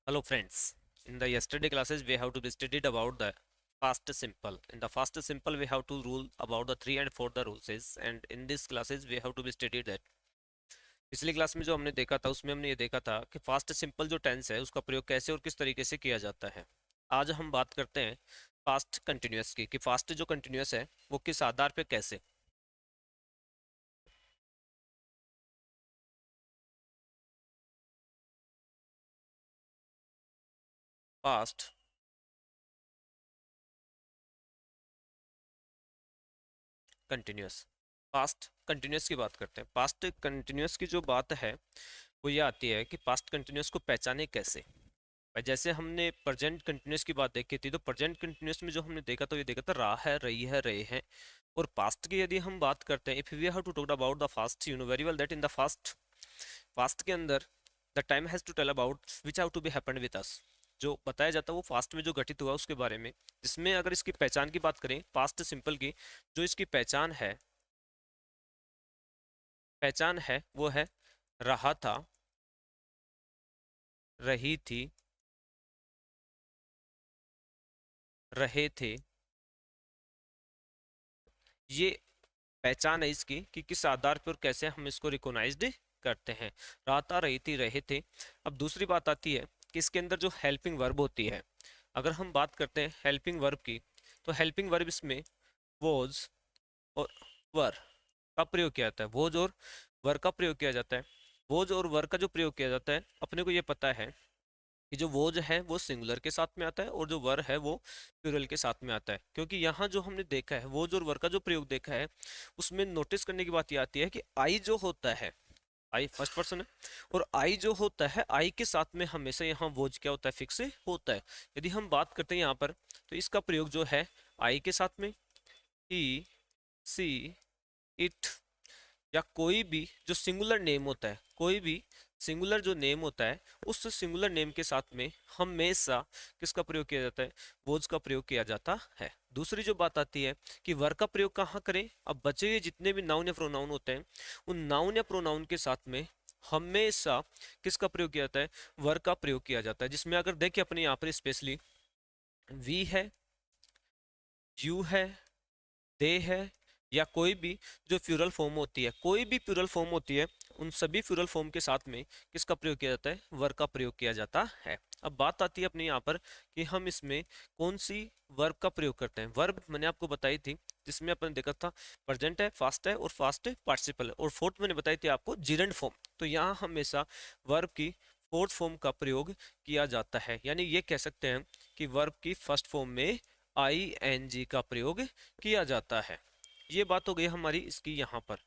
Hello friends, in the yesterday classes we have to be studied about the past simple. In the past simple we have to rule about the 3 and 4 the rules is, and in this classes we have to be studied that पिछली class में जो हमने देखा था उसमें हमने ये देखा था कि फास्ट सिंपल जो टेंस है उसका प्रयोग कैसे और किस तरीके से किया जाता है। आज हम बात करते हैं फास्ट कंटिन्यूअस की कि फास्ट जो कंटिन्यूअस है वो किस आधार पे कैसे। फास्ट कंटिन्यूअस, पास्ट कंटिन्यूअस की बात करते हैं। पास्ट कंटिन्यूअस की जो बात है वो ये आती है कि पास्ट कंटिन्यूअस को पहचाने कैसे। भाई जैसे हमने प्रेजेंट कंटिन्यूअस की बात देखी थी तो प्रेजेंट कंटिन्यूअस में जो हमने देखा तो ये देखा था रहा है, रही है, रहे हैं। और पास्ट की यदि हम बात करते हैं, if we have to talk about the past, you know very well that in the past, past के अंदर the time has to tell about which have to be happened with us. जो बताया जाता है वो पास्ट में जो घटित हुआ उसके बारे में, जिसमें अगर इसकी पहचान की बात करें पास्ट सिंपल की, जो इसकी पहचान है वो है रहा था, रही थी, रहे थे। ये पहचान है इसकी कि किस आधार पर और कैसे हम इसको रिकॉग्नाइज्ड करते हैं। रहा था, रही थी, रहे थे। अब दूसरी बात आती है कि इसके अंदर जो हेल्पिंग वर्ब होती है, अगर हम बात करते हैं हेल्पिंग वर्ब की, तो हेल्पिंग वर्ब इसमें वॉज और वर का प्रयोग किया जाता है। वॉज और वर का प्रयोग किया जाता है। वॉज और वर का जो प्रयोग किया जाता है, अपने को ये पता है कि जो वो जो है वो सिंगुलर के साथ में आता है और जो वर है वो प्लूरल के साथ में आता है। क्योंकि यहाँ जो हमने देखा है वो जो वर का जो प्रयोग देखा है उसमें नोटिस करने की बात ये आती है कि आई जो होता है, आई फर्स्ट पर्सन है, और आई जो होता है आई के साथ में हमेशा यहाँ वोज क्या होता है, फिक्स होता है। यदि हम बात करते हैं यहाँ पर तो इसका प्रयोग जो है आई के साथ में ही, सी, इट, या कोई भी जो सिंगुलर नेम होता है, कोई भी सिंगुलर जो नेम होता है उस सिंगुलर नेम के साथ में हमेशा किसका प्रयोग किया जाता है, वोज का प्रयोग किया जाता है। दूसरी जो बात आती है कि वर का प्रयोग कहाँ करें। अब बचे हुए जितने भी नाउन या प्रोनाउन होते हैं उन नाउन या प्रोनाउन के साथ में हमेशा किसका प्रयोग किया जाता है, वर का प्रयोग किया जाता है। जिसमें अगर देखिए अपने यहाँ पर स्पेशली वी है, यू है, दे है, या कोई भी जो प्लूरल फॉर्म होती है, कोई भी प्लूरल फॉर्म होती है, उन सभी प्लूरल फॉर्म के साथ में किसका प्रयोग किया जाता है, वर्ब का प्रयोग किया जाता है। अब बात आती है अपने यहाँ पर कि हम इसमें कौन सी वर्ब का प्रयोग करते हैं। वर्ब मैंने आपको बताई थी जिसमें अपन देखा था प्रेजेंट है और फास्ट पार्टिसिपल है, और फोर्थ मैंने बताई थी आपको जीरेंड फॉर्म। तो यहाँ हमेशा वर्ब की फोर्थ फॉर्म का प्रयोग किया जाता है, यानी ये कह सकते हैं कि वर्ब की फर्स्ट फॉर्म में ING का प्रयोग किया जाता है। ये बात हो गई हमारी इसकी यहाँ पर।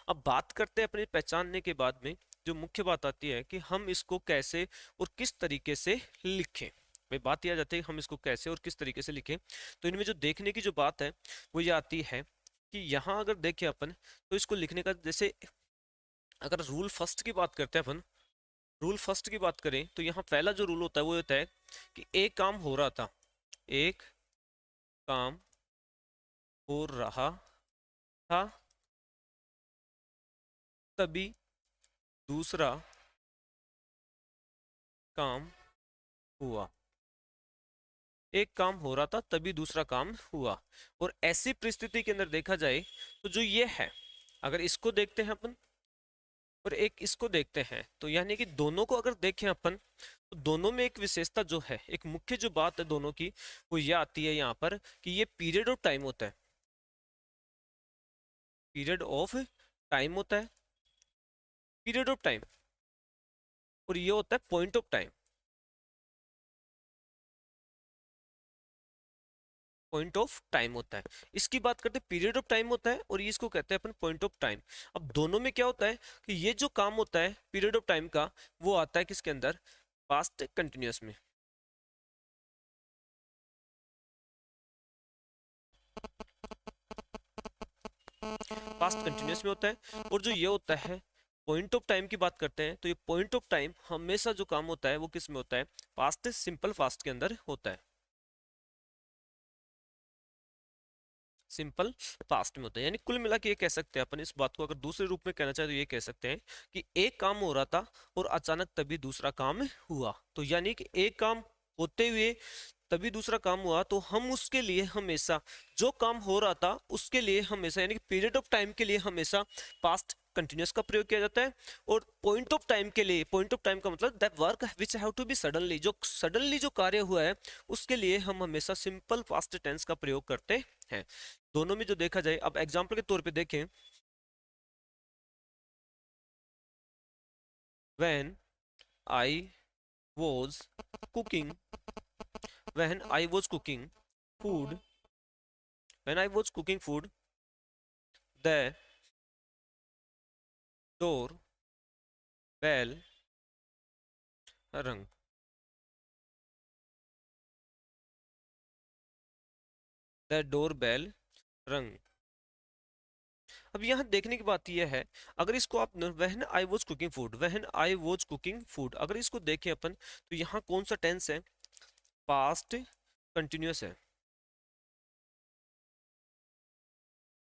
अब बात करते हैं अपने पहचानने के बाद में जो मुख्य बात आती है कि हम इसको कैसे और किस तरीके से लिखें। भाई बात यह आ जाती है कि हम इसको कैसे और किस तरीके से लिखें। तो इनमें जो देखने की जो बात है वो ये आती है कि यहाँ अगर देखें अपन तो इसको लिखने का, जैसे अगर रूल फर्स्ट की बात करते हैं अपन, रूल फर्स्ट की बात करें तो यहाँ पहला जो रूल होता है वो होता है कि एक काम हो रहा था, एक काम हो रहा था, तभी दूसरा काम हुआ। एक काम हो रहा था तभी दूसरा काम हुआ। और ऐसी परिस्थिति के अंदर देखा जाए तो जो ये है, अगर इसको देखते हैं अपन और एक इसको देखते हैं तो यानी कि दोनों को अगर देखें अपन तो दोनों में एक विशेषता जो है, एक मुख्य जो बात है दोनों की, वो ये आती है यहाँ पर कि ये पीरियड ऑफ टाइम होता है, पीरियड ऑफ टाइम होता है, पीरियड ऑफ टाइम, और ये होता है point of time, point of time होता है। इसकी बात करते हैं पीरियड ऑफ टाइम होता है और ये इसको कहते हैं अपन पॉइंट ऑफ टाइम। अब दोनों में क्या होता है कि ये जो काम होता है पीरियड ऑफ टाइम का वो आता है किसके अंदर, पास्ट कंटिन्यूअस में। पास्ट कंटिन्यूअस में होता है। और जो ये होता है पॉइंट ऑफ टाइम की बात करते हैं तो ये पॉइंट ऑफ टाइम हमेशा जो काम होता है वो किस में होता है, पास्ट सिंपल फास्ट के अंदर होता है। सिंपल पास्ट में होता है। यानी कुल मिला के ये कह सकते हैं अपन इस बात को, अगर दूसरे रूप में कहना चाहे तो ये कह सकते हैं कि एक काम हो रहा था और अचानक तभी दूसरा काम हुआ। तो यानी कि एक काम होते हुए तभी दूसरा काम हुआ, तो हम उसके लिए हमेशा, जो काम हो रहा था उसके लिए हमेशा, यानी कि पीरियड ऑफ टाइम के लिए हमेशा पास्ट कंटिन्यूअस का प्रयोग किया जाता है। और पॉइंट ऑफ टाइम के लिए, पॉइंट ऑफ टाइम का मतलब that work which have to be suddenly, जो सडनली जो कार्य हुआ है उसके लिए हम हमेशा सिंपल पास्ट टेंस का प्रयोग करते हैं। दोनों में जो देखा जाए, अब एग्जांपल के तौर पे देखें, when I was cooking, when I was cooking food, when I was cooking food, the door bell rang, the door bell rang। अब यहाँ देखने की बात यह है, अगर इसको आप when I was cooking food, when I was cooking food, अगर इसको देखें अपन तो यहाँ कौन सा टेंस है, पास्ट कंटिन्यूअस है,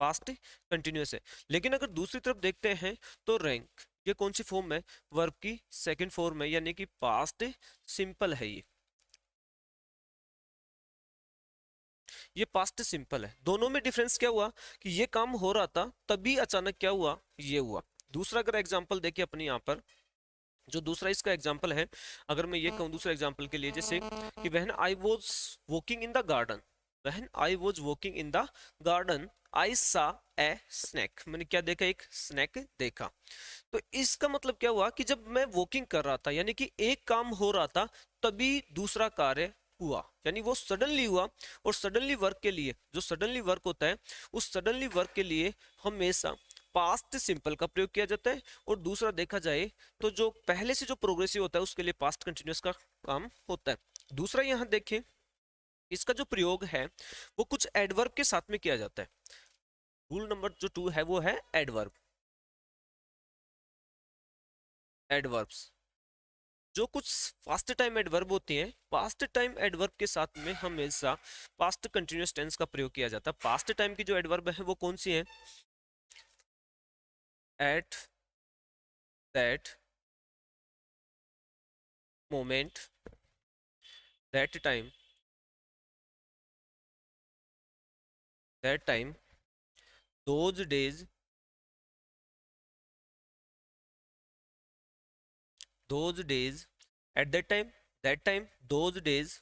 पास्ट कंटिन्यूअस है। लेकिन अगर दूसरी तरफ देखते हैं तो रैंक, ये कौन सी फॉर्म है, वर्ब की सेकंड फॉर्म है, यानी कि पास्ट सिंपल है। ये पास्ट सिंपल है। दोनों में डिफरेंस क्या हुआ कि ये काम हो रहा था तभी अचानक क्या हुआ, ये हुआ। दूसरा अगर एग्जांपल देखिए अपने यहाँ पर, जो दूसरा इसका एग्जांपल है, अगर मैं ये कहूँ दूसरे एग्जांपल के लिए, जैसे कि when I was walking in the garden, when I was walking in the garden आई सा ए स्नैक, मैंने क्या देखा, एक स्नैक देखा। तो इसका मतलब क्या हुआ कि जब मैं वॉकिंग कर रहा था, यानी कि एक काम हो रहा था तभी दूसरा कार्य हुआ, यानी वो सडनली हुआ। और सडनली वर्क के लिए, जो सडनली वर्क होता है, उस सडनली वर्क के लिए हमेशा पास्ट सिंपल का प्रयोग किया जाता है। और दूसरा देखा जाए तो जो पहले से जो प्रोग्रेसिव होता है उसके लिए पास्ट कंटिन्यूअस का काम होता है। दूसरा यहाँ देखें, इसका जो प्रयोग है वो कुछ एडवर्ब के साथ में किया जाता है। रूल नंबर जो 2 है वो है एडवर्ब, एडवर्ब्स। जो कुछ पास्ट टाइम एडवर्ब होती हैं, पास्ट टाइम एडवर्ब के साथ में हमेशा पास्ट कंटिन्यूअस टेंस का प्रयोग किया जाता है। पास्ट टाइम की जो एडवर्ब है वो कौन सी है, at that moment, that time, that time, those days, those days, at that time, those days,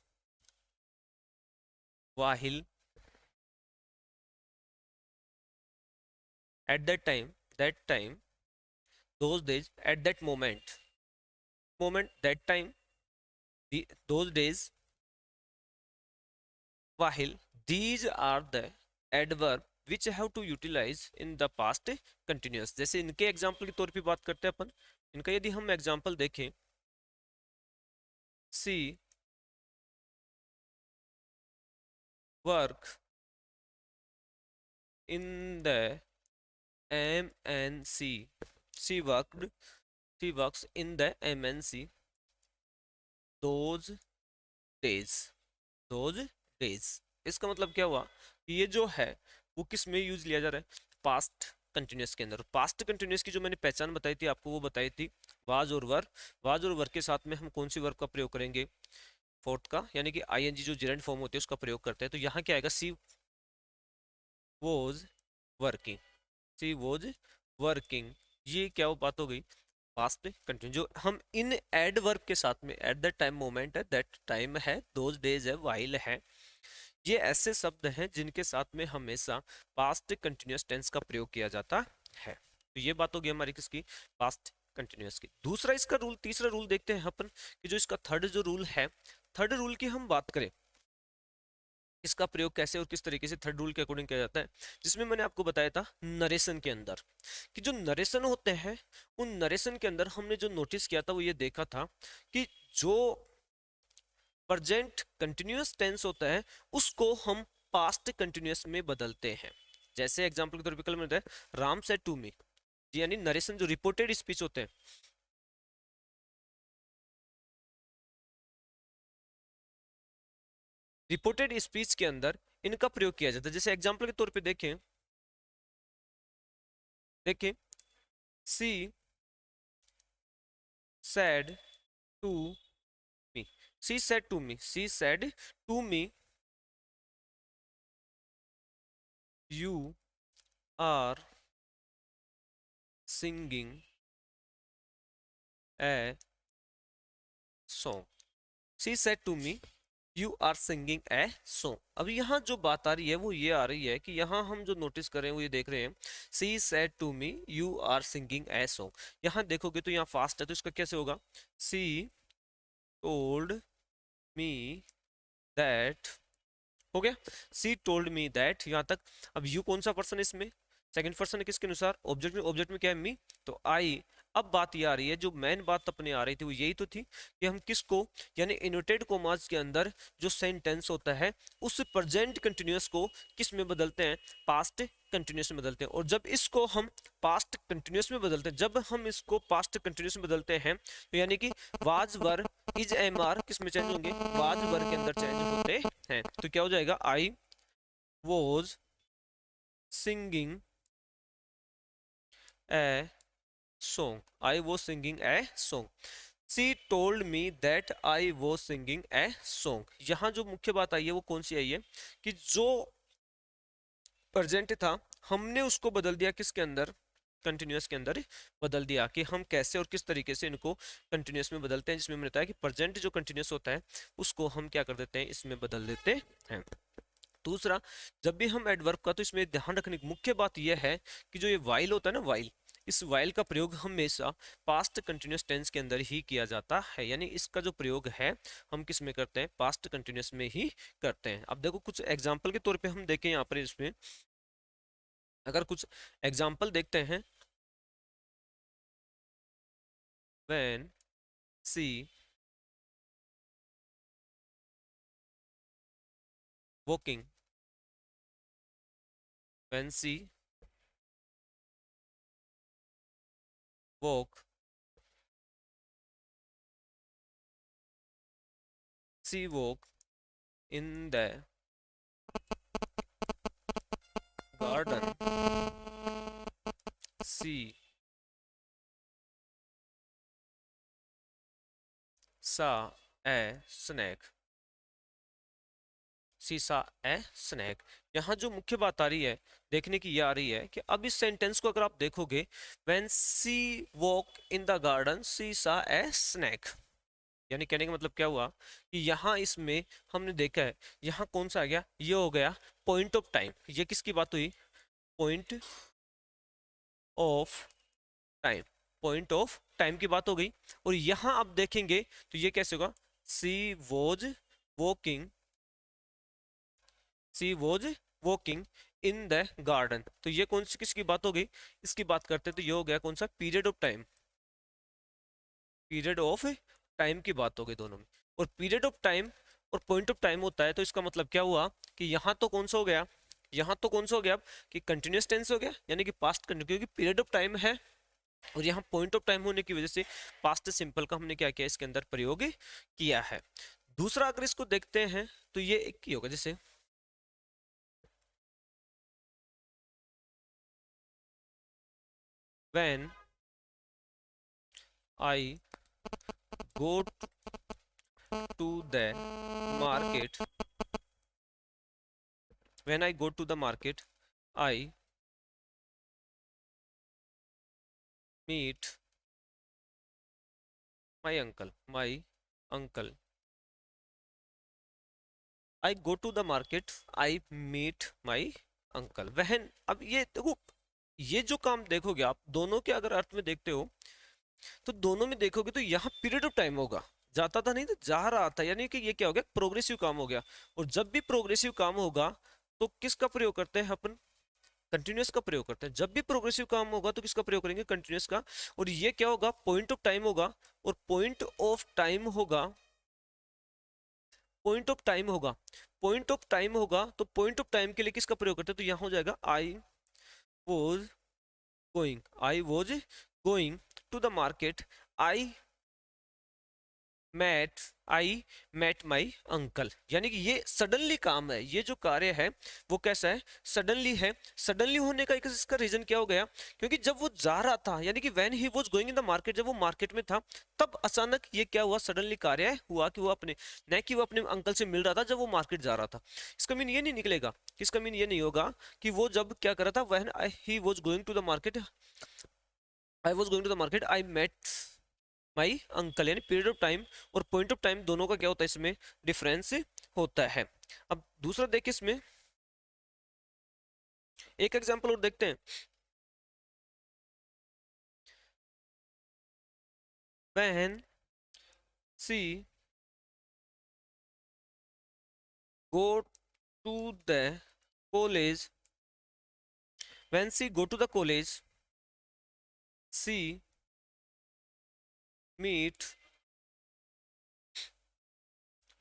वाहिल, at that time, those days, at that moment, moment, that time, those days, while these are the adverb which have to utilize in the past continuous। जैसे इनके example के तौर पे बात करते हैं अपन, इनका यदि हम एग्जाम्पल देखें, she work in the MNC, she worked, she works in the MNC those days, those days। इसका मतलब क्या हुआ कि ये जो है वो किस में यूज लिया जा रहा है, पास्ट कंटिन्यूअस के अंदर। पास्ट कंटिन्यूअस की जो मैंने पहचान बताई थी आपको, वो बताई थी वाज और वर, वाज और वर के साथ में हम कौन सी वर्ब का प्रयोग करेंगे, फोर्थ का, यानी कि आईएनजी जो जेरेंट फॉर्म होती है उसका प्रयोग करते हैं। तो यहाँ क्या आएगा, she was working, she was working, ये क्या वो बात हो गई, पास्ट कंटिन्यू। जो हम इन एडवर्ब के साथ में, एट दैट टाइम मोमेंट है, दैट टाइम है, दोज डेज है, वाइल है, ये ऐसे शब्द हैं जिनके साथ में हमेशा पास्ट कंटिन्यूअस टेंस का प्रयोग किया जाता है। तो ये बात होगी हमारी किसकी, पास्ट कंटिन्यूअस की। दूसरा इसका रूल, तीसरा रूल देखते हैं अपन कि जो इसका थर्ड जो रूल है, थर्ड रूल की हम बात करें, इसका प्रयोग कैसे और किस तरीके से थर्ड रूल के अकॉर्डिंग किया जाता है, जिसमें मैंने आपको बताया था नरेशन के अंदर, कि जो नरेशन होते हैं उन नरेशन के अंदर हमने जो नोटिस किया था वो ये देखा था कि जो प्रेजेंट कंटिन्यूअस टेंस होता है उसको हम पास्ट कंटिन्यूअस में बदलते हैं। जैसे एग्जांपल के तौर पे कल में है राम सेड टू मी, यानी नरेशन जो रिपोर्टेड स्पीच होते हैं, रिपोर्टेड स्पीच के अंदर इनका प्रयोग किया जाता है। जैसे एग्जाम्पल के तौर पे देखें, देखें, सी said to me, she said to me, she said to me, you are singing a song, she said to me you are singing a song. अब यहाँ जो बात आ रही है वो ये आ रही है कि यहाँ हम जो नोटिस कर रहे हैं वो ये देख रहे हैं, she said to me you are singing a song. यहाँ देखोगे तो यहाँ फास्ट है, तो इसका कैसे होगा, सी टोल्ड मी दैट, हो गया, सी टोल्ड मी दैट यहाँ तक। अब यू कौन सा पर्सन है इसमें, सेकंड पर्सन है, किसके अनुसार, ऑब्जेक्ट में क्या है, मी, तो आई। अब बात ये आ रही है, जो मेन बात अपने आ रही थी वो यही तो थी कि हम किसको, यानी इन्वर्टेड कॉमास के अंदर जो सेंटेंस होता है उस प्रेजेंट कंटिन्यूअस को किस में बदलते हैं, पास्ट कंटिन्यूअस में बदलते हैं। और जब इसको हम पास्ट कंटिन्यूअस में बदलते हैं, जब हम इसको पास्ट कंटिन्यूअस में बदलते हैं तो यानी कि was were is am are किस में चेंज होंगे, वाज वर के अंदर चेंज होते हैं। तो क्या हो जाएगा, I was singing A song, I was singing a song, she told me that I was singing a song। यहाँ जो मुख्य बात आई है वो कौन सी आई है कि जो प्रेजेंट था हमने उसको बदल दिया किसके अंदर, कंटिन्यूअस के अंदर बदल दिया। कि हम कैसे और किस तरीके से इनको कंटिन्यूअस में बदलते हैं, जिसमें मैंने बताया कि प्रेजेंट जो कंटिन्यूअस होता है उसको हम क्या कर देते हैं, इसमें बदल देते हैं। दूसरा, जब भी हम एडवर्ब का, तो इसमें ध्यान रखने की मुख्य बात यह है कि जो ये वाइल होता है ना, वाइल, इस वाइल का प्रयोग हमेशा पास्ट कंटिन्यूअस टेंस के अंदर ही किया जाता है। यानी इसका जो प्रयोग है हम किस में करते हैं, पास्ट कंटिन्यूअस में ही करते हैं। अब देखो कुछ एग्जांपल के तौर पे हम देखें यहाँ पर, इसमें अगर कुछ एग्जांपल देखते हैं, when she walking, when she walk, she walk in the garden, she saw a snake, सीसा ए स्नैक। यहाँ जो मुख्य बात आ रही है देखने की ये आ रही है कि अब इस सेंटेंस को अगर आप देखोगे, when she walk in the garden she saw a snack, यानी कहने का मतलब क्या हुआ कि यहाँ इसमें हमने देखा है, यहाँ कौन सा आ गया, ये हो गया पॉइंट ऑफ टाइम। ये किसकी बात हुई, point of time, point of time की बात हो गई। और यहाँ आप देखेंगे तो ये कैसे होगा, she was walking, she was walking in the garden. तो ये कौन सी किसकी बात हो गई, इसकी बात करते हैं तो ये हो गया कौन सा, period of time, period of time की बात हो गई दोनों में। और पीरियड ऑफ टाइम और पॉइंट ऑफ टाइम होता है, तो इसका मतलब क्या हुआ कि यहाँ तो कौन सा हो गया, यहाँ तो कौन सा हो गया अब कि कंटिन्यूअस टेंस हो गया, यानी कि पास्ट कंटिन्यू, क्योंकि पीरियड ऑफ टाइम है और यहाँ पॉइंट ऑफ टाइम होने की वजह से पास्ट सिंपल का हमने क्या किया, इसके अंदर प्रयोग किया है। दूसरा अगर इसको देखते हैं तो ये एक ही होगा, जैसे when I go to the market, when I go to the market I meet my uncle, I go to the market I meet my uncle, when, अब ये देखो, ये जो काम देखोगे आप दोनों के अगर अर्थ में देखते हो तो दोनों में देखोगे तो यहाँ पीरियड ऑफ टाइम होगा, जाता था नहीं तो जा रहा था, यानी कि ये क्या हो गया, प्रोग्रेसिव काम हो गया। और जब भी प्रोग्रेसिव काम होगा तो किसका प्रयोग करते हैं अपन, कंटिन्यूअस का प्रयोग करते हैं। जब भी प्रोग्रेसिव काम होगा तो किसका प्रयोग करेंगे, कंटिन्यूअस का। और ये क्या होगा, पॉइंट ऑफ टाइम होगा, और पॉइंट ऑफ टाइम होगा, पॉइंट ऑफ टाइम होगा, पॉइंट ऑफ टाइम होगा, तो पॉइंट ऑफ टाइम के लिए किसका प्रयोग करते हैं, तो यहाँ हो जाएगा I was going, I was going to the market, I met I met my uncle, यानी कि ये सडनली काम है, ये जो कार्य है वो कैसा है, सडनली है। सडनली होने का एक इसका रीजन क्या हो गया, क्योंकि जब वो जा रहा था, यानी कि when he was going in the market, जब वो मार्केट में था, तब अचानक ये क्या हुआ, सडनली कार्य हुआ कि वो अपने, न कि वो अपने अंकल से मिल रहा था जब वो मार्केट जा रहा था। इसका मीन ये नहीं निकलेगा, इसका मीन ये नहीं होगा कि वो जब क्या कर रहा था, when he was going to the market, I was going to the market I met my uncle, यानी पीरियड ऑफ टाइम और पॉइंट ऑफ टाइम दोनों का क्या होता है, इसमें डिफरेंस होता है। अब दूसरा देखिए, इसमें एक एग्जांपल और देखते हैं। When she go to the college, when she go to the college, she meet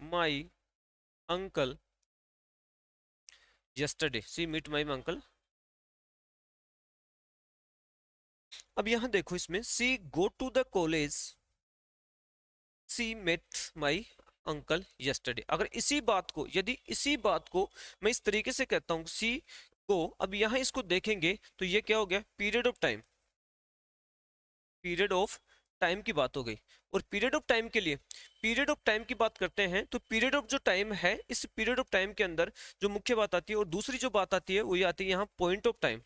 my uncle yesterday, she meet my uncle. अब यहां देखो, इसमें she go to the college, she met my uncle yesterday। अगर इसी बात को, यदि इसी बात को मैं इस तरीके से कहता हूं, सी को, अब यहां इसको देखेंगे तो ये क्या हो गया, period of time, period of time की बात हो गई। और पीरियड ऑफ टाइम के लिए, पीरियड ऑफ टाइम की बात करते हैं तो पीरियड ऑफ जो टाइम है, इस पीरियड ऑफ टाइम के अंदर जो मुख्य बात आती है, और दूसरी जो बात आती है वो ये आती है यहाँ point of time,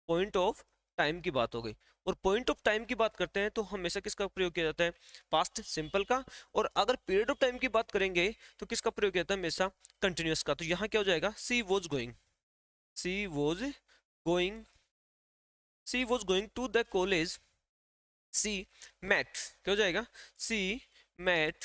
point of time की बात हो गई। और पॉइंट ऑफ टाइम की बात करते हैं तो हमेशा किसका प्रयोग किया जाता है, पास्ट सिंपल का। और अगर पीरियड ऑफ टाइम की बात करेंगे तो किसका प्रयोग किया जाता है, हमेशा कंटिन्यूअस का। तो यहाँ क्या हो जाएगा, she was going, she was going, she was going to the college, she met, क्या हो जाएगा, she met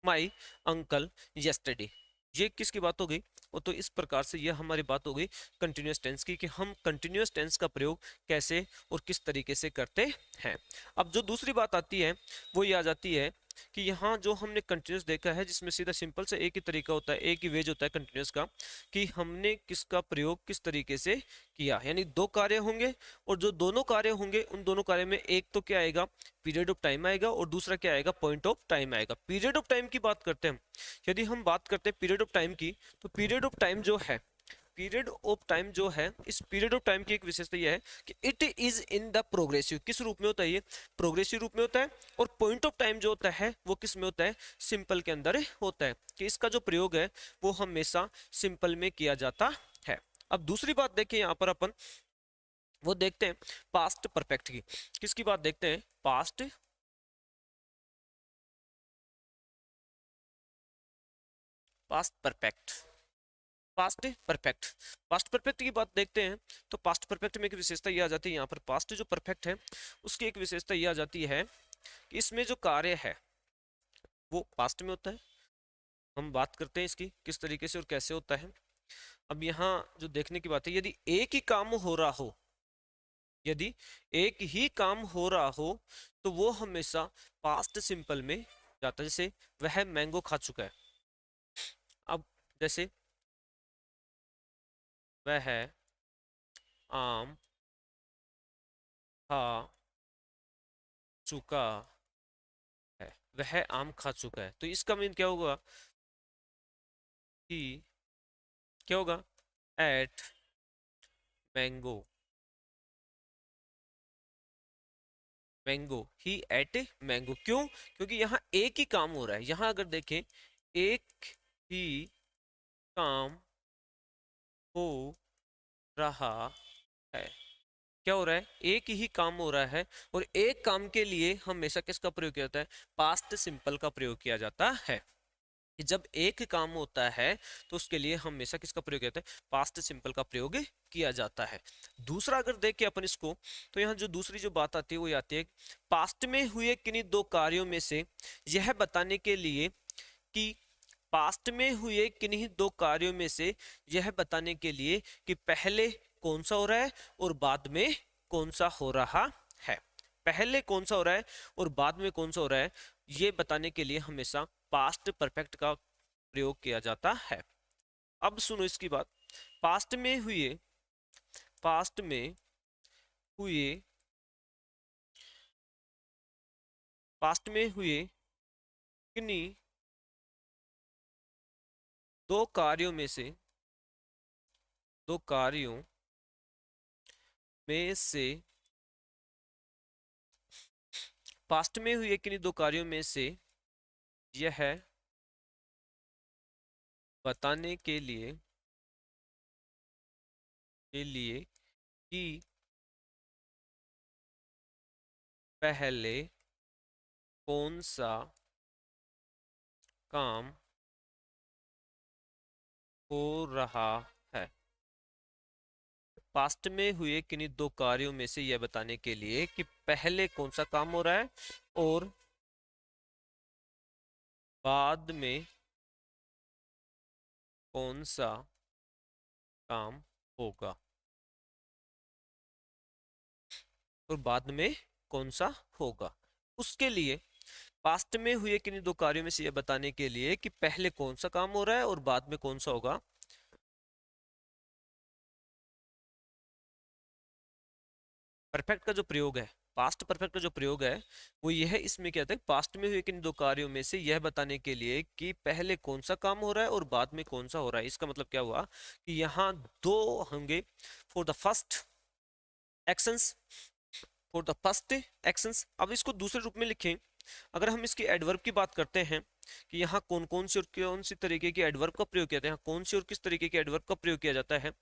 my uncle yesterday। ये किसकी बात हो गई, वो तो इस प्रकार से ये हमारी बात हो गई कंटिन्यूअस टेंस की, कि हम कंटिन्यूअस टेंस का प्रयोग कैसे और किस तरीके से करते हैं। अब जो दूसरी बात आती है वो ये आ जाती है कि यहाँ जो हमने कंटिन्यूअस देखा है, जिसमें सीधा सिंपल से एक ही तरीका होता है, एक ही वेज होता है कंटिन्यूअस का, कि हमने किसका प्रयोग किस तरीके से किया। यानी दो कार्य होंगे, और जो दोनों कार्य होंगे उन दोनों कार्य में एक तो क्या आएगा, पीरियड ऑफ टाइम आएगा, और दूसरा क्या आएगा, पॉइंट ऑफ टाइम आएगा। पीरियड ऑफ टाइम की बात करते हैं, यदि हम बात करते हैं पीरियड ऑफ टाइम की, तो पीरियड ऑफ टाइम जो है, पीरियड ऑफ टाइम जो है, इस पीरियड ऑफ टाइम की एक विशेषता यह है कि it is in the progressive, किस रूप में होता है, ये प्रोग्रेसिव रूप में होता है। और पॉइंट ऑफ टाइम जो होता है वो किस में होता है, सिंपल के अंदर होता है, कि इसका जो प्रयोग है वो हमेशा सिंपल में किया जाता है। अब दूसरी बात देखिए यहाँ पर अपन वो देखते हैं पास्ट परफेक्ट की, किसकी बात देखते हैं, past past perfect, past perfect, past perfect की बात देखते हैं। तो पास्ट परफेक्ट में एक विशेषता ये आ जाती है, यहाँ पर पास्ट जो परफेक्ट है उसकी एक विशेषता ये आ जाती है कि इसमें जो कार्य है वो पास्ट में होता है। हम बात करते हैं इसकी किस तरीके से और कैसे होता है। अब यहाँ जो देखने की बात है, यदि एक ही काम हो रहा हो, यदि एक ही काम हो रहा हो तो वो हमेशा पास्ट सिंपल में जाता है। जैसे वह मैंगो खा चुका है, अब जैसे वह आम खा चुका है, वह आम खा चुका है, तो इसका मीन क्या होगा कि क्या होगा, एट मैंगो, मैंगो ही एट मैंगो, क्यों, क्योंकि यहाँ एक ही काम हो रहा है। यहाँ अगर देखें, एक ही काम हो रहा है, क्या हो रहा है, एक ही काम हो रहा है, और एक काम के लिए हमेशा किसका प्रयोग किया जाता है, पास्ट सिंपल का प्रयोग किया जाता है। कि जब एक काम होता है तो उसके लिए हमेशा किसका प्रयोग किया जाता है, पास्ट सिंपल का प्रयोग किया जाता है। दूसरा अगर देखें अपन इसको, तो यहाँ जो दूसरी जो बात आती है वो आती है पास्ट में हुए किन्हीं दो कार्यों में से यह बताने के लिए कि, पास्ट में हुए किन्हीं दो कार्यों में से यह बताने के लिए कि पहले कौन सा हो रहा है और बाद में कौन सा हो रहा है, पहले कौन सा हो रहा है और बाद में कौन सा हो रहा है, ये बताने के लिए हमेशा पास्ट परफेक्ट का प्रयोग किया जाता है। अब सुनो इसकी बात, पास्ट में हुए, पास्ट में हुए, पास्ट में हुए किन्हीं दो कार्यों में से दो कार्यों में से पास्ट में हुए किन्हीं दो कार्यों में से यह बताने के लिए कि पहले कौन सा काम हो रहा है। पास्ट में हुए किन्हीं दो कार्यों में से यह बताने के लिए कि पहले कौन सा काम हो रहा है और बाद में कौन सा काम होगा, और बाद में कौन सा होगा। उसके लिए पास्ट में हुए किन्हीं दो कार्यों में से यह बताने के लिए कि पहले कौन सा काम हो रहा है और बाद में कौन सा होगा। परफेक्ट का जो प्रयोग है, पास्ट परफेक्ट का जो प्रयोग है वो यह है, इसमें क्या था, पास्ट में हुए किन दो कार्यों में से यह बताने के लिए कि पहले कौन सा काम हो रहा है और बाद में कौन सा हो रहा है। इसका मतलब क्या हुआ कि यहाँ दो होंगे for the first actions, for the first actions. अब इसको दूसरे रूप में लिखें, अगर हम इसकी एडवर्ब की बात करते हैं कि यहाँ कौन कौन सी और कौन सी तरीके की एडवर्ब का प्रयोग किया जाता है, यहाँ कौन सी और किस तरीके की एडवर्ब का प्रयोग किया जाता है।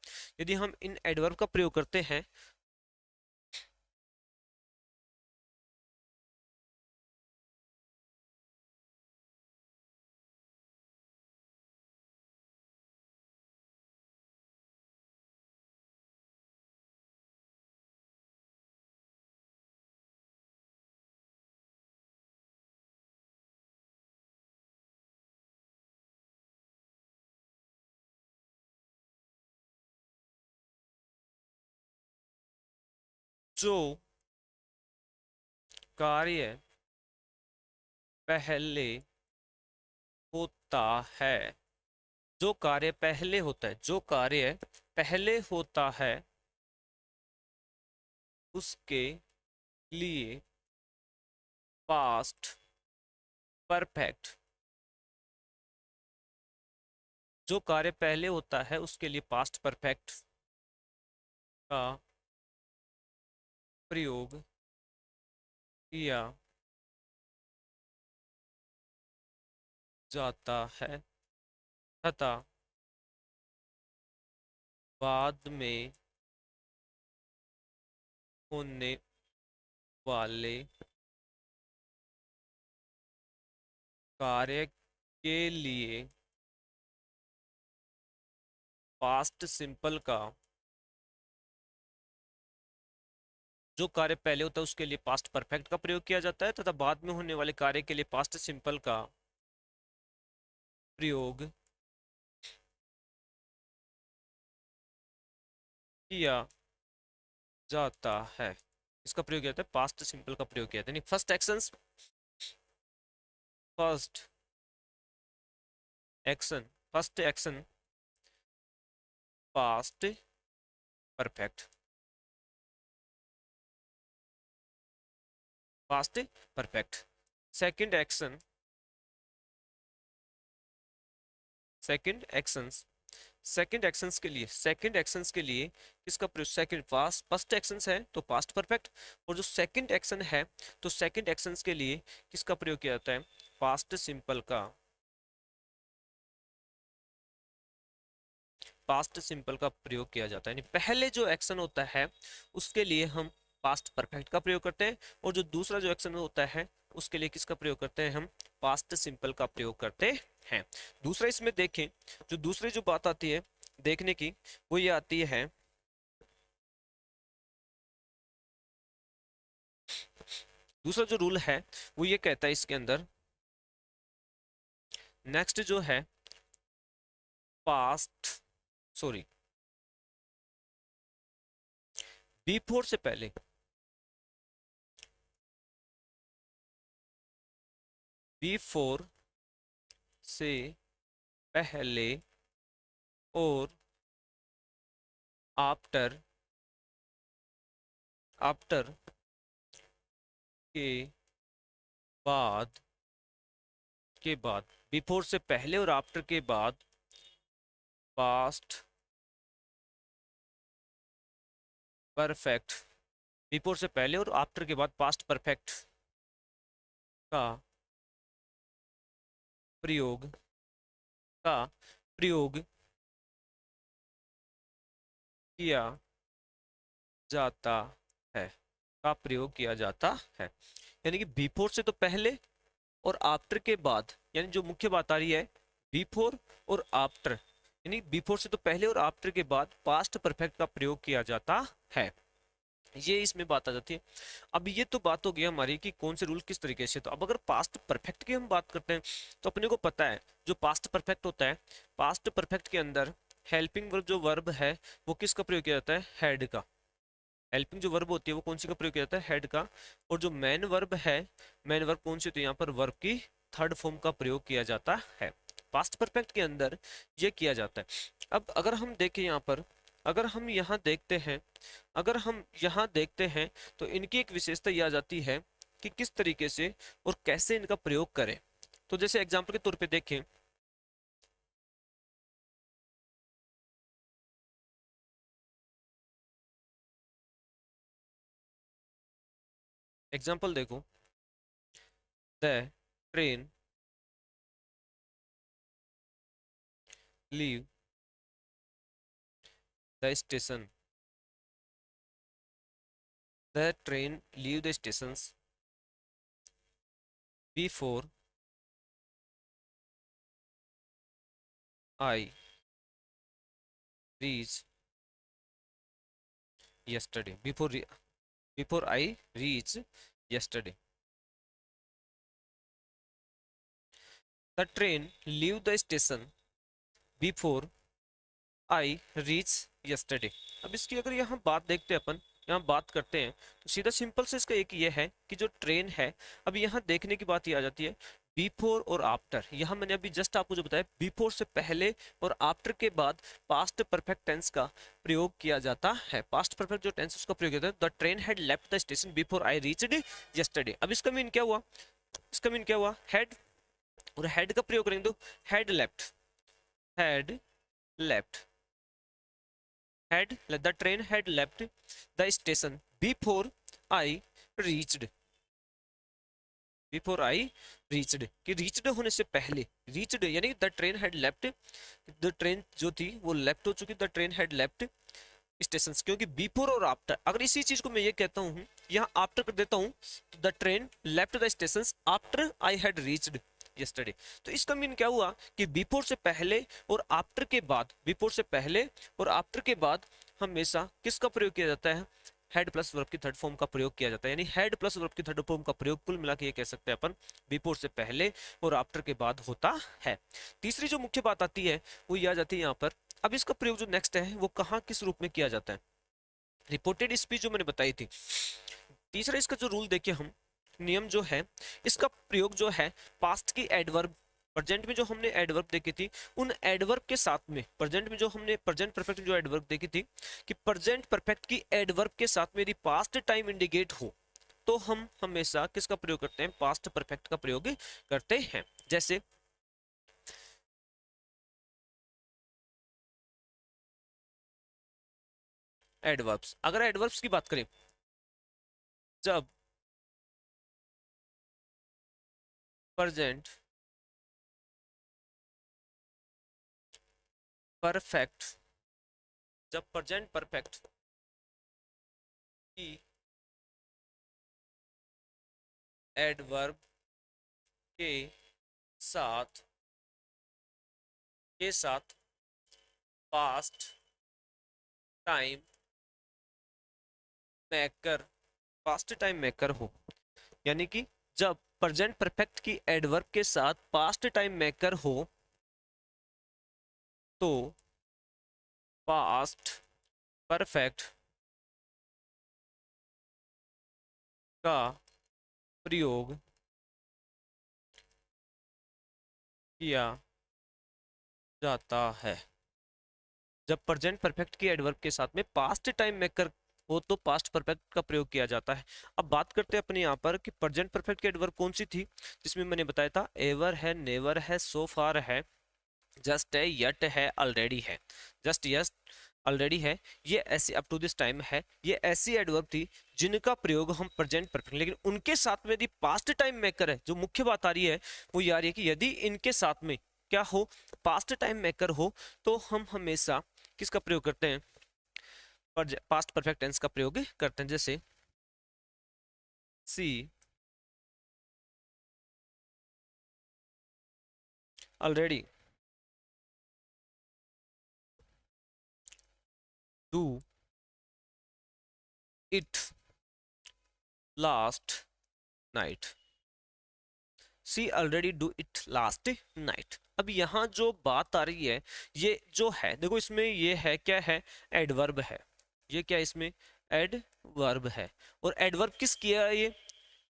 यदि हम इन एडवर्ब का प्रयोग करते हैं जो कार्य पहले होता है, जो कार्य पहले होता है, जो कार्य पहले होता है उसके लिए पास्ट परफेक्ट, जो कार्य पहले होता है उसके लिए पास्ट परफेक्ट का प्रयोग किया जाता है तथा बाद में होने वाले कार्य के लिए पास्ट सिंपल का, जो कार्य पहले होता है उसके लिए पास्ट परफेक्ट का प्रयोग किया जाता है तथा बाद में होने वाले कार्य के लिए पास्ट सिंपल का प्रयोग किया जाता है। इसका प्रयोग किया जाता है, पास्ट सिंपल का प्रयोग किया जाता है। First actions, first action, first action past perfect, past perfect. Second action, second actions, second actions के लिए, सेकंड एक्शंस के लिए किसका प्रयोग, सेकंड पास्ट, फर्स्ट एक्शंस है तो पास्ट परफेक्ट, और जो सेकंड एक्शन है तो सेकंड एक्शंस के लिए किसका प्रयोग किया जाता है, पास्ट सिंपल का, पास्ट सिंपल का प्रयोग किया जाता है। यानी पहले जो एक्शन होता है उसके लिए हम पास्ट परफेक्ट का प्रयोग करते हैं, और जो दूसरा जो एक्शन होता है उसके लिए किसका प्रयोग करते हैं, हम पास्ट सिंपल का प्रयोग करते हैं। दूसरा इसमें देखें, जो दूसरी जो बात आती है देखने की वो ये आती है, दूसरा जो रूल है वो ये कहता है इसके अंदर, नेक्स्ट जो है पास्ट, सॉरी, बिफोर से पहले, बिफोर से पहले और आफ्टर, आफ्टर के बाद के बाद, बिफोर से पहले और आफ्टर के बाद पास्ट परफेक्ट, बिफोर से पहले और आफ्टर के बाद पास्ट परफेक्ट का प्रयोग का प्रयोग किया जाता है, का प्रयोग किया जाता है। यानी कि बिफोर से तो पहले और आफ्टर के बाद, यानी जो मुख्य बात आ रही है बिफोर और आफ्टर, यानी बिफोर से तो पहले और आफ्टर के बाद पास्ट परफेक्ट का प्रयोग किया जाता है, ये इसमें बात आ जाती है। अब ये तो बात हो गई हमारी कि कौन से रूल किस तरीके से। तो अब अगर पास्ट परफेक्ट की हम बात करते हैं तो अपने को पता है जो पास्ट परफेक्ट होता है, पास्ट परफेक्ट के अंदर हेल्पिंग वर्ब जो वर्ब है वो किसका प्रयोग किया जाता है, हेड का। हेल्पिंग जो वर्ब होती है वो कौन सी का प्रयोग किया जाता है, हेड का। और जो मेन वर्ब है, मेन वर्ब कौन सी होती है, यहाँ पर वर्ब की थर्ड फॉर्म का प्रयोग किया जाता है। पास्ट परफेक्ट के अंदर ये किया जाता है। अब अगर हम देखें यहाँ पर, अगर हम यहाँ देखते हैं, अगर हम यहाँ देखते हैं तो इनकी एक विशेषता यह आ जाती है कि किस तरीके से और कैसे इनका प्रयोग करें। तो जैसे एग्जाम्पल के तौर पे देखें, एग्जाम्पल देखो, the train leave the station, the train leave the station before I reach yesterday, before I reach yesterday, the train leave the station before I reach yesterday। अब इसकी अगर यहाँ बात देखते हैं अपन, यहाँ बात करते हैं तो सीधा सिंपल से इसका एक ये है कि जो ट्रेन है, अब यहाँ देखने की बात ये आ जाती है बिफोर और आफ्टर। यहाँ मैंने अभी जस्ट आपको जो बताया बिफोर से पहले और आफ्टर के बाद पास्ट परफेक्ट टेंस का प्रयोग किया जाता है। पास्ट परफेक्ट जो टेंस उसका प्रयोग किया जाता है, the train had left the station before I reached yesterday. अब इसका मीन क्या हुआ, इसका मीन क्या हुआ, हैड, और हैड का प्रयोग करेंगे तो had left, had left, had the train had left the station before I reached, before I reached, कि reached होने से पहले, reached यानी the train had left, the train जो थी वो लेफ्ट हो चुकी, the train had left station. क्योंकि बिफोर और आफ्टर, अगर इसी चीज को मैं ये कहता हूँ यहाँ आफ्टर कर देता हूँ तो the train left the station after I had reached yesterday. तो इसका मीन क्या हुआ कि बिफोर से पहले और आफ्टर के बाद, बिफोर से पहले और आफ्टर के बाद हमेशा किसका प्रयोग किया जाता है, हेड प्लस वर्ब की थर्ड फॉर्म का प्रयोग किया जाता है। यानी हेड प्लस वर्ब की थर्ड फॉर्म का प्रयोग कुल मिला के ये कह सकते हैं अपन बिफोर से पहले और आफ्टर के बाद होता है। तीसरी जो मुख्य बात आती है वो ये आ जाती है यहाँ पर। अब इसका प्रयोग जो नेक्स्ट है वो कहाँ किस रूप में किया जाता है, रिपोर्टेड स्पीच जो मैंने बताई थी। तीसरा इसका जो रूल देखिए हम, नियम जो है इसका प्रयोग जो है पास्ट की एडवर्ब, प्रेजेंट में जो हमने एडवर्ब देखी थी उन एडवर्ब के साथ में, प्रेजेंट में जो हमने प्रेजेंट परफेक्ट जो एडवर्ब देखी थी कि प्रेजेंट परफेक्ट की एडवर्ब के साथ में यदि पास्ट टाइम इंडिकेट हो तो हम हमेशा किसका प्रयोग करते हैं, पास्ट परफेक्ट का प्रयोग करते हैं। जैसे एडवर्ब्स, अगर एडवर्ब्स की बात करें, जब प्रेजेंट परफेक्ट, जब प्रेजेंट परफेक्ट की एडवर्ब के साथ past time maker, past time maker हो, यानी कि जब प्रेजेंट परफेक्ट की एडवर्ब के साथ पास्ट टाइम मेकर हो तो पास्ट परफेक्ट का प्रयोग किया जाता है। जब प्रेजेंट परफेक्ट की एडवर्ब के साथ में पास्ट टाइम मेकर हो तो पास्ट परफेक्ट का प्रयोग किया जाता है। अब बात करते हैं अपने यहाँ पर कि प्रेजेंट परफेक्ट की एडवर्ब कौन सी थी, जिसमें मैंने बताया था एवर है, नेवर है, सो फार है, जस्ट है, यट है, ऑलरेडी है। जस्ट, यस, ऑलरेडी है, ये ऐसी अप टू दिस टाइम है, ये ऐसी एडवर्ब थी जिनका प्रयोग हम प्रेजेंट परफेक्ट, लेकिन उनके साथ में यदि पास्ट टाइम मेकर है, जो मुख्य बात आ रही है वो ये आ रही है कि यदि इनके साथ में क्या हो, पास्ट टाइम मेकर हो, तो हम हमेशा किसका प्रयोग करते हैं, पास्ट परफेक्ट टेंस का प्रयोग करते हैं। जैसे she already do it last night, she already do it last night. अब यहाँ जो बात आ रही है, ये जो है देखो, इसमें ये है क्या है, एडवर्ब है, ये क्या है इसमें, एडवर्ब है। और एडवर्ब किस किया है, ये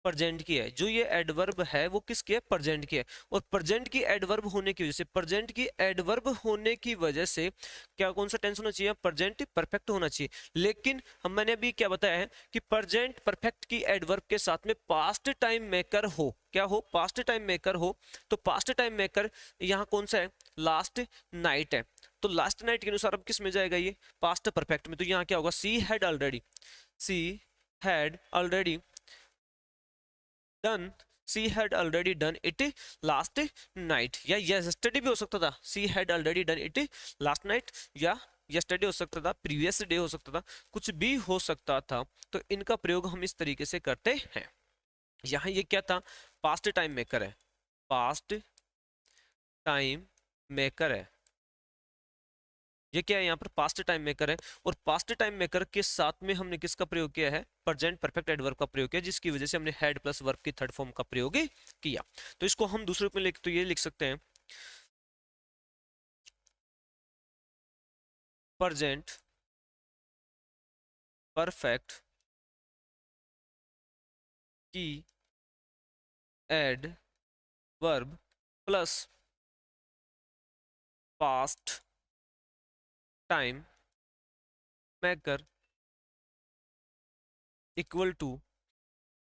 प्रेजेंट की है, जो ये एडवर्ब है वो किसकी है, प्रेजेंट की है। और प्रेजेंट की एडवर्ब होने की वजह से, प्रेजेंट की एडवर्ब होने की वजह से क्या, कौन सा टेंस होना चाहिए, प्रेजेंट परफेक्ट होना चाहिए। लेकिन हम, मैंने अभी क्या बताया है कि प्रेजेंट परफेक्ट की एडवर्ब के साथ में पास्ट टाइम मेकर हो, क्या हो, पास्ट टाइम मेकर हो, तो पास्ट टाइम मेकर यहाँ कौन सा है, लास्ट नाइट है। तो लास्ट नाइट के अनुसार अब किस में जाएगा, ये पास्ट परफेक्ट में। तो यहाँ क्या होगा, she had already, she had already done, she had already done it last night, या यस्टरडे भी हो सकता था, she had already done it last night, या यस्टरडे हो सकता था, प्रीवियस डे हो सकता था, कुछ भी हो सकता था। तो इनका प्रयोग हम इस तरीके से करते हैं। यहाँ ये क्या था, पास्ट टाइम मेकर है, पास्ट टाइम मेकर है, ये क्या है यहाँ पर, पास्ट टाइम मेकर है। और पास्ट टाइम मेकर के साथ में हमने किसका प्रयोग किया है, प्रेजेंट परफेक्ट एडवर्ब का प्रयोग किया, जिसकी वजह से हमने हेड प्लस वर्ब की थर्ड फॉर्म का प्रयोग किया। तो इसको हम दूसरे रूप में लिख, तो ये लिख सकते हैं, प्रेजेंट परफेक्ट की adverb plus past time maker equal to,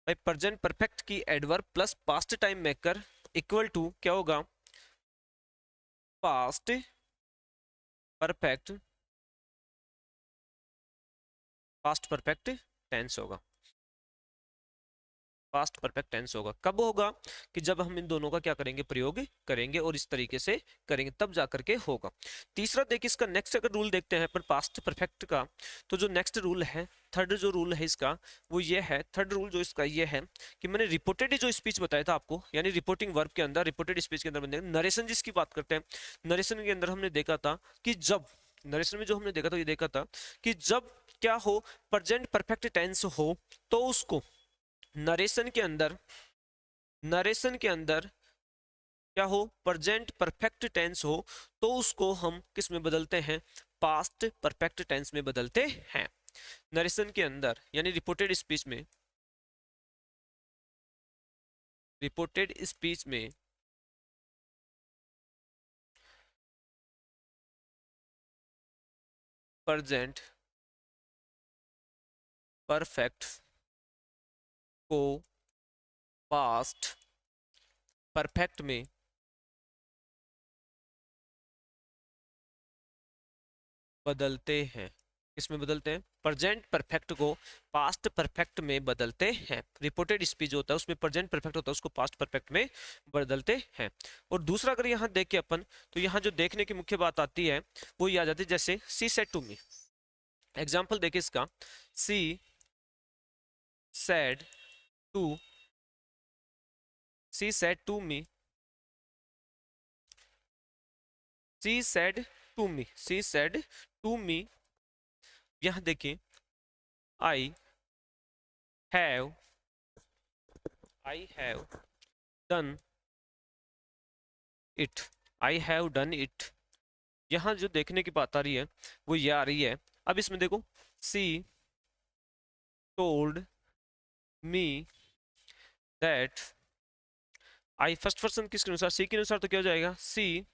भाई प्रेजेंट परफेक्ट की adverb plus past time maker equal to क्या होगा, past perfect, past perfect tense होगा, पास्ट परफेक्ट टेंस होगा। कब होगा, कि जब हम इन दोनों का क्या करेंगे, प्रयोग करेंगे, और इस तरीके से करेंगे तब जाकर के होगा। तीसरा देखिए, इसका नेक्स्ट अगर रूल देखते हैं पर पास्ट परफेक्ट का, तो जो नेक्स्ट रूल है, थर्ड जो रूल है इसका, वो ये है, थर्ड रूल जो इसका ये है कि मैंने रिपोर्टेड जो स्पीच बताया था आपको, यानी रिपोर्टिंग वर्ब के अंदर, रिपोर्टेड स्पीच के अंदर बंदे नरेशन जिसकी बात करते हैं, नरेशन के अंदर हमने देखा था कि जब, नरेशन में जो हमने देखा था, ये देखा था कि जब क्या हो, प्रेजेंट परफेक्ट टेंस हो, तो उसको नरेशन के अंदर, नरेशन के अंदर क्या हो, प्रेजेंट परफेक्ट टेंस हो, तो उसको हम किस में बदलते हैं, पास्ट परफेक्ट टेंस में बदलते हैं। नरेशन के अंदर यानी रिपोर्टेड स्पीच में, रिपोर्टेड स्पीच में प्रेजेंट परफेक्ट को पास्ट परफेक्ट में बदलते हैं। इसमें बदलते हैं, प्रेजेंट परफेक्ट को पास्ट परफेक्ट में बदलते हैं। रिपोर्टेड स्पीच होता है उसमें प्रेजेंट परफेक्ट होता है, उसको पास्ट परफेक्ट में बदलते हैं। और दूसरा अगर यहाँ देखें अपन, तो यहाँ जो देखने की मुख्य बात आती है वो ये आ जाती है, जैसे she said to me, example देखिए इसका, she said to, she said to me, she said to me, she said to me, यहाँ देखिए, I have, I have done it, I have done it. यहाँ जो देखने की बात आ रही है वो ये आ रही है। अब इसमें देखो, सी told me that, I first person किसके अनुसार, सी के अनुसार, तो क्या हो जाएगा, सी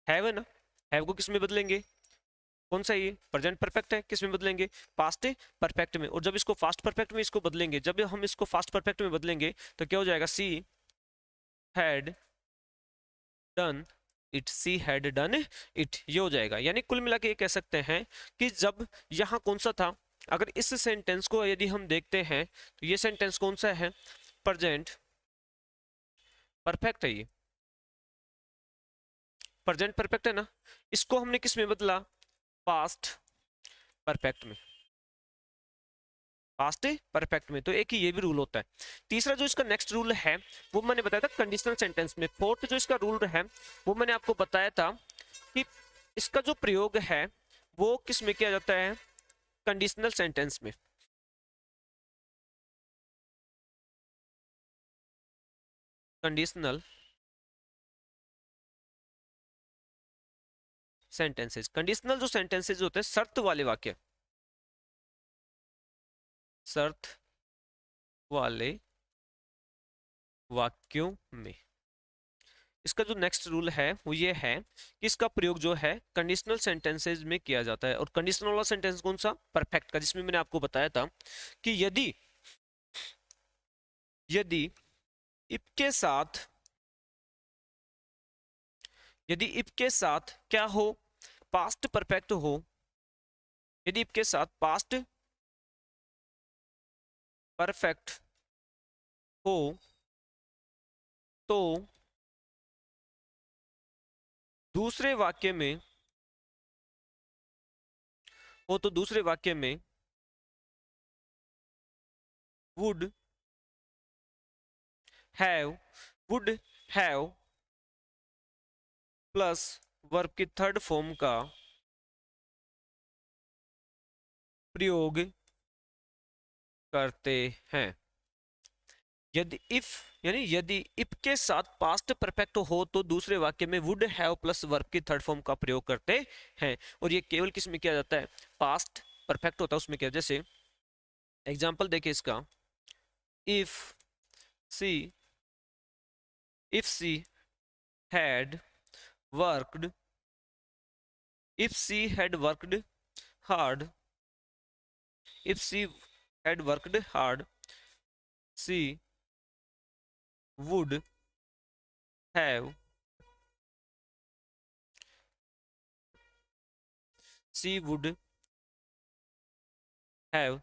हैव है ना, हैव को किस में बदलेंगे, कौन सा ये प्रेजेंट परफेक्ट है, किस में बदलेंगे, पास्ट परफेक्ट में। और जब इसको फास्ट परफेक्ट में इसको बदलेंगे, जब हम इसको फास्ट परफेक्ट में बदलेंगे तो क्या हो जाएगा, she had done it, she had done it, ये हो जाएगा। यानी कुल मिला के ये कह सकते हैं कि जब यहाँ कौन सा था, अगर इस सेंटेंस को यदि हम देखते हैं तो ये सेंटेंस कौन सा है, प्रेजेंट परफेक्ट है, ये प्रेजेंट परफेक्ट है ना। इसको हमने किस में बदला, पास्ट परफेक्ट में, पास्ट परफेक्ट में। तो एक ही ये भी रूल होता है। तीसरा जो इसका नेक्स्ट रूल है वो मैंने बताया था कंडीशनल सेंटेंस में। फोर्थ जो इसका रूल है वो मैंने आपको बताया था कि इसका जो प्रयोग है वो किस में किया जाता है, कंडीशनल सेंटेंस में। कंडीशनल सेंटेंसेस, कंडीशनल जो सेंटेंसेस होते हैं, शर्त वाले वाक्य, शर्त वाले वाक्यों में इसका जो नेक्स्ट रूल है वो ये है कि इसका प्रयोग जो है कंडीशनल सेंटेंसेस में किया जाता है। और कंडीशनल वाला सेंटेंस कौन सा, परफेक्ट का, जिसमें मैंने आपको बताया था कि यदि यदि इफ के साथ, यदि इफ के साथ क्या हो, पास्ट परफेक्ट हो, यदि इफ के साथ पास्ट परफेक्ट हो तो दूसरे वाक्य में, हो तो दूसरे वाक्य में would have, would have plus verb की थर्ड फॉर्म का प्रयोग करते हैं। यदि इफ, यानी यदि इफ के साथ पास्ट परफेक्ट हो तो दूसरे वाक्य में वुड हैव प्लस वर्ब की थर्ड फॉर्म का प्रयोग करते हैं। और ये केवल किस में किया जाता है, पास्ट परफेक्ट होता है उसमें किया। जैसे एग्जांपल देखिए इसका, if she, if she had worked, if she had worked hard, if she had worked hard, she would have, she would have,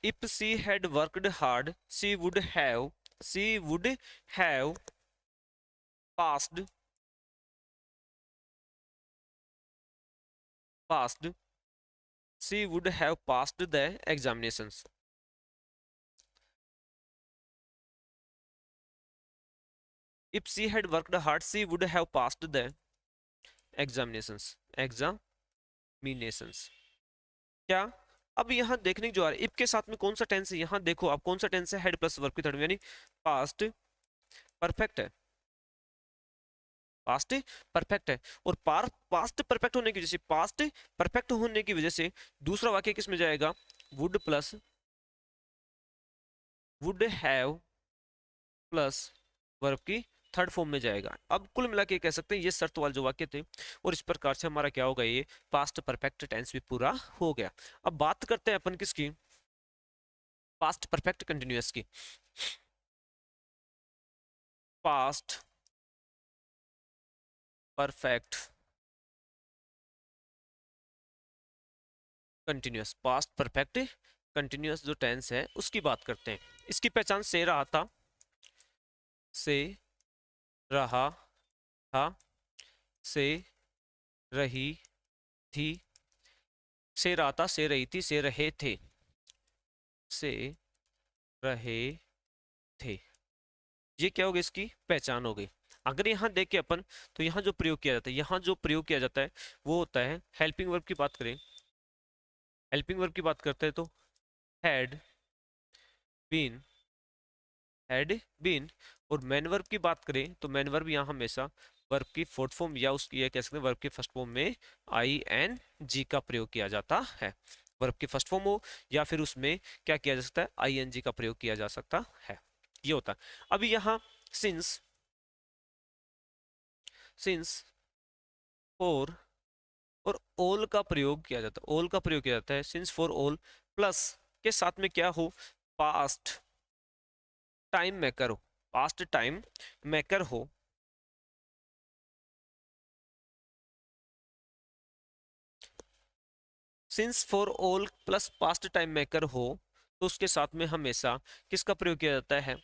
if she had worked hard, she would have passed, passed, she would have passed the examinations. If she had worked hard, she would have passed the examinations, examinations। क्या, अब यहाँ देखने की जो आ रहा है, if के साथ में कौन सा टेंस है, यहाँ देखो आप कौन सा टेंस है, हेड प्लस वर्ब की थर्ड में, यानी पास्ट परफेक्ट है, पास्ट परफेक्ट है। और पास्ट परफेक्ट होने की वजह से, पास्ट परफेक्ट होने की वजह से दूसरा वाक्य किस में जाएगा, would plus would have plus verb की थर्ड फॉर्म में जाएगा। अब कुल मिला के कह सकते हैं ये शर्त वाले जो वाक्य थे, और इस प्रकार से हमारा क्या होगा, ये पास्ट परफेक्ट टेंस भी पूरा हो गया। अब बात करते हैं अपन किसकी, पास्ट परफेक्ट कंटिन्यूअस की। Past perfect continuous, past perfect continuous जो टेंस है उसकी बात करते हैं। इसकी पहचान से रहा था, से रहा था, से रही थी, से रहा था, से रही थी, से रहे थे, से रहे थे, ये क्या हो गई, इसकी पहचान हो गई। अगर यहाँ देखें अपन तो यहाँ जो प्रयोग किया जाता है, यहाँ जो प्रयोग किया जाता है वो होता है हेल्पिंग वर्ब की बात करें, हेल्पिंग वर्ब की बात करते हैं तो हैड बीन, हैड बीन। और मैन वर्ब की बात करें तो मैन वर्ब यहाँ हमेशा वर्ब की फोर्थ फॉर्म या उसकी ये कह सकते हैं वर्ब की फर्स्ट फॉर्म में आई एन जी का प्रयोग किया जाता है। वर्ब की फर्स्ट फॉर्म हो या फिर उसमें क्या किया जा सकता है, आई एन जी का प्रयोग किया जा सकता है, ये होता है। अभी यहाँ सिंस, सिंस, फॉर और ऑल का प्रयोग किया जाता है, ऑल का प्रयोग किया जाता है सिंस फॉर ऑल प्लस के साथ में क्या हो, पास्ट टाइम मेकर हो, पास्ट टाइम मेकर हो, since for all plus past time maker हो, तो उसके साथ में हमेशा किसका प्रयोग किया जाता है,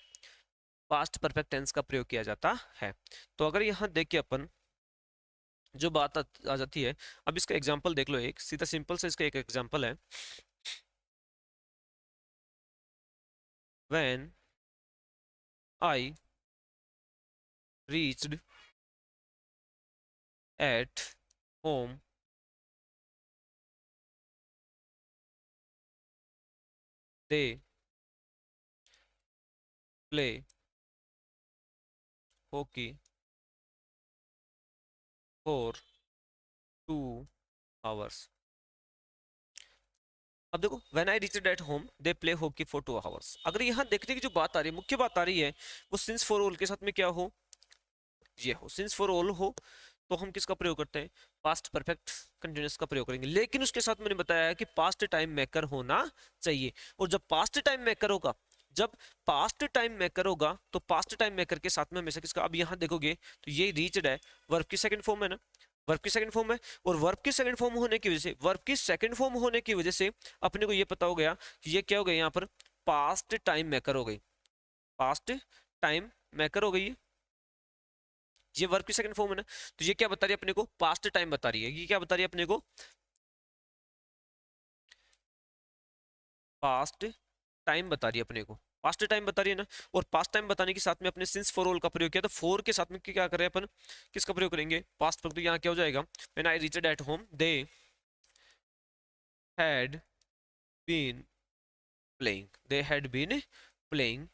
पास्ट परफेक्ट टेंस का प्रयोग किया जाता है। तो अगर यहाँ देखिए अपन जो बात आ जाती है, अब इसका एग्जांपल देख लो, एक सीधा सिंपल से इसका एक एग्जांपल है, when I reached at home they play hockey for 2 hours. अब देखो when I reached at home they play hockey for 2 hours, अगर यहाँ देखने की जो बात आ रही है, मुख्य बात आ रही है, वो सिंस फॉर ऑल के साथ में क्या हो, ये हो, सिंस फॉर ऑल हो, तो हम किसका प्रयोग करते हैं, पास्ट परफेक्ट कंटिन्यूअस का प्रयोग करेंगे। लेकिन उसके साथ मैंने बताया है कि पास्ट टाइम मेकर होना चाहिए, और जब पास्ट टाइम मेकर होगा, जब पास्ट टाइम मेकर होगा, तो पास्ट टाइम मेकर के साथ में हमेशा किसका, अब यहाँ देखोगे तो ये रीच्ड है, वर्ब की सेकंड फॉर्म है ना, वर्ब की सेकंड फॉर्म है, और वर्ब की सेकंड फॉर्म होने की वजह से, वर्ब की सेकंड फॉर्म होने की वजह से अपने को ये पता हो गया कि ये क्या हो गया, यहाँ पर पास्ट टाइम मेकर हो गई, पास्ट टाइम मेकर हो गई, ये वर्ब की सेकंड फॉर्म है ना। तो ये क्या बता रही है अपने को, पास्ट टाइम बता रही है, ये क्या बता रही है अपने को, पास्ट टाइम बता रही है अपने को, पास्ट टाइम बता रही है ना। और पास्ट टाइम बताने के साथ में अपने सिंस फॉर ऑल का प्रयोग किया, तो फोर के साथ में क्या कर रहे हैं अपन, किसका प्रयोग करेंगे, पास्ट पर, तो यहाँ क्या हो जाएगा, when I reached at home they had been playing, they had been playing,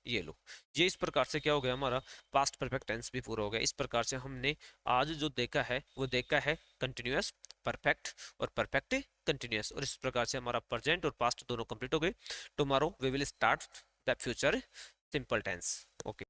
ये लो, ये इस प्रकार से क्या हो गया, हमारा पास्ट परफेक्ट टेंस भी पूरा हो गया। इस प्रकार से हमने आज जो देखा है वो देखा है कंटिन्यूअस, परफेक्ट और परफेक्ट कंटिन्यूअस, और इस प्रकार से हमारा प्रेजेंट और पास्ट दोनों कंप्लीट हो गए। Tomorrow we will start the future simple tense. Okay.